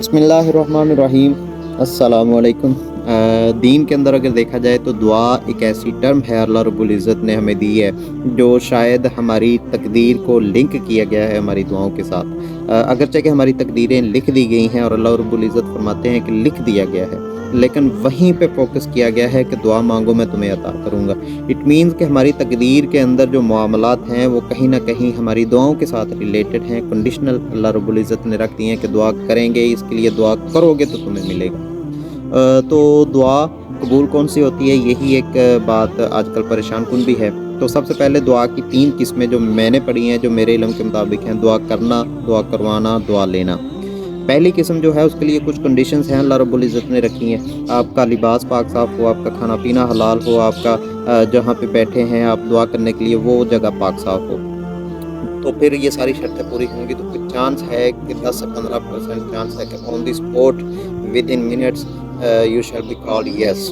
बिस्मिल्लाहिर्रहमानिर्रहीम। अस्सलामुअलैकुम। दीन के अंदर अगर देखा जाए तो दुआ एक ऐसी टर्म है अल्लाह रब्बुल इज़्ज़त ने हमें दी है, जो शायद हमारी तकदीर को लिंक किया गया है हमारी दुआओं के साथ। अगरचे कि हमारी तकदीरें लिख दी गई हैं और अल्लाह रब्बुल इज़्ज़त फरमाते हैं कि लिख दिया गया है, लेकिन वहीं पे फोकस किया गया है कि दुआ मांगो मैं तुम्हें अता करूँगा। इट मीन्स कि हमारी तकदीर के अंदर जो मामलात हैं वो कहीं न कहीं हमारी दुआओं के साथ रिलेटेड हैं। कंडीशनल अल्लाह रब्बुल इज़्ज़त ने रख दी हैं कि दुआ करेंगे, इसके लिए दुआ करोगे तो तुम्हें मिलेगा। तो दुआ कबूल कौन-सी होती है, यही एक बात आजकल परेशान कुन भी है। तो सबसे पहले दुआ की 3 किस्में जो मैंने पढ़ी हैं, जो मेरे इल्म के मुताबिक हैं, दुआ करना, दुआ करवाना, दुआ लेना। पहली किस्म जो है उसके लिए कुछ कंडीशंस हैं अल्लाह रब्बुल इज़्ज़त ने रखी हैं। आपका लिबास पाक साफ़ हो, आपका खाना-पीना हलाल हो, आपका जहाँ पे बैठे हैं आप दुआ करने के लिए वो जगह पाक साफ़ हो। तो फिर ये सारी शर्तें पूरी होंगी तो कुछ चांस है कि 10 से 15% चांस है कि on the spot with in minutes you shall be called yes.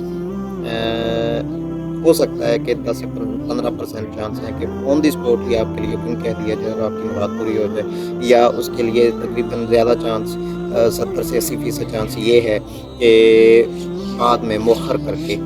हो सकता है कि 10 से 15% चांस है कि ऑन द स्पॉट ही आपके लिए हुक्म कह दिया जाए और आपकी मुराद पूरी हो जाए, या उसके लिए तकरीबन ज़्यादा चांस 70 से 80% चांस ये है कि बाद में मुअख्खर करके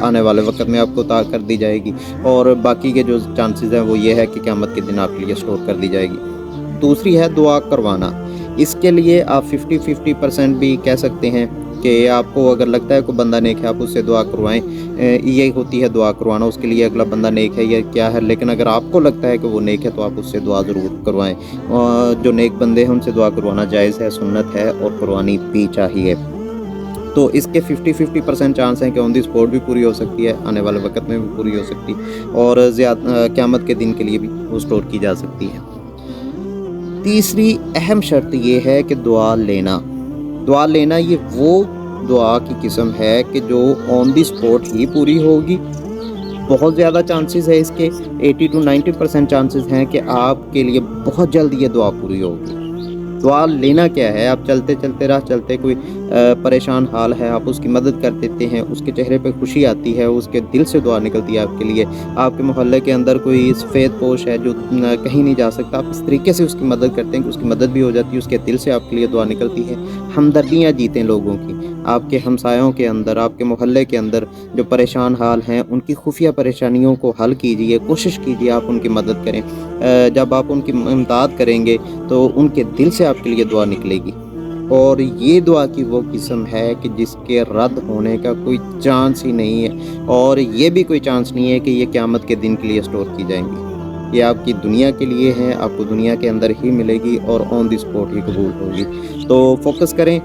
आने वाले वक़्त में आपको अता कर दी जाएगी, और बाकी के जो चांसेस हैं वो ये है कि क़यामत के दिन आपके लिए स्टोर कर दी जाएगी। दूसरी है दुआ करवाना। इसके लिए आप 50-50% भी कह सकते हैं कि आपको अगर लगता है कोई बंदा नेक है आप उससे दुआ करवाएँ। यही होती है दुआ करवाना, उसके लिए अगला बंदा नेक है या क्या है, लेकिन अगर आपको लगता है कि वो नेक है तो आप उससे दुआ ज़रूर करवाएँ। जो नेक बंदे हैं उनसे दुआ करवाना जायज़ है, सुन्नत है और करवानी भी चाहिए। तो इसके 50-50% चांस हैं कि ऑन द स्पॉट भी पूरी हो सकती है, आने वाले वक़्त में भी पूरी हो सकती है, और क़यामत के दिन के लिए भी वो स्टोर की जा सकती है। तीसरी अहम शर्त ये है कि दुआ लेना। दुआ लेना ये वो दुआ की किस्म है कि जो ऑन द स्पॉट ही पूरी होगी। बहुत ज़्यादा चांसेस है इसके, 80 टू 90% चांसेस हैं कि आपके लिए बहुत जल्द ये दुआ पूरी होगी। दुआ लेना क्या है, आप चलते-चलते राह चलते कोई परेशान हाल है, आप उसकी मदद कर देते हैं, उसके चेहरे पे खुशी आती है, उसके दिल से दुआ निकलती है आपके लिए। आपके मोहल्ले के अंदर कोई सफ़ेद पोश है जो कहीं नहीं जा सकता, आप इस तरीके से उसकी मदद करते हैं कि उसकी मदद भी हो जाती है, उसके दिल से आपके लिए दुआ निकलती है। हमदर्दियाँ जीतें लोगों की, आपके हमसायों के अंदर, आपके मोहल्ले के अंदर जो परेशान हाल हैं, उनकी खुफिया परेशानियों को हल कीजिए, कोशिश कीजिए आप उनकी मदद करें। जब आप उनकी इमदाद करेंगे तो उनके दिल से आपके लिए दुआ निकलेगी, और ये दुआ की वो किस्म है कि जिसके रद्द होने का कोई चांस ही नहीं है, और ये भी कोई चांस नहीं है कि ये क़यामत के दिन के लिए स्टोर की जाएंगी। ये आपकी दुनिया के लिए है, आपको दुनिया के अंदर ही मिलेगी और ऑन द स्पॉट ही कबूल होगी। तो फोकस करें,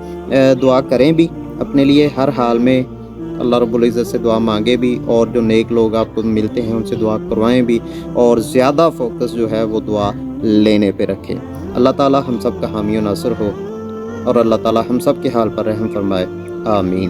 दुआ करें भी अपने लिए हर हाल में, अल्लाह रब्बुल इज़्ज़त से दुआ मांगे भी, और जो नेक लोग आपको मिलते हैं उनसे दुआ करवाएं भी, और ज़्यादा फोकस जो है वो दुआ लेने पे रखें। अल्लाह ताला हम सब का हामी और नासिर हो, और अल्लाह ताला हम सब के हाल पर रहम फरमाए। आमीन।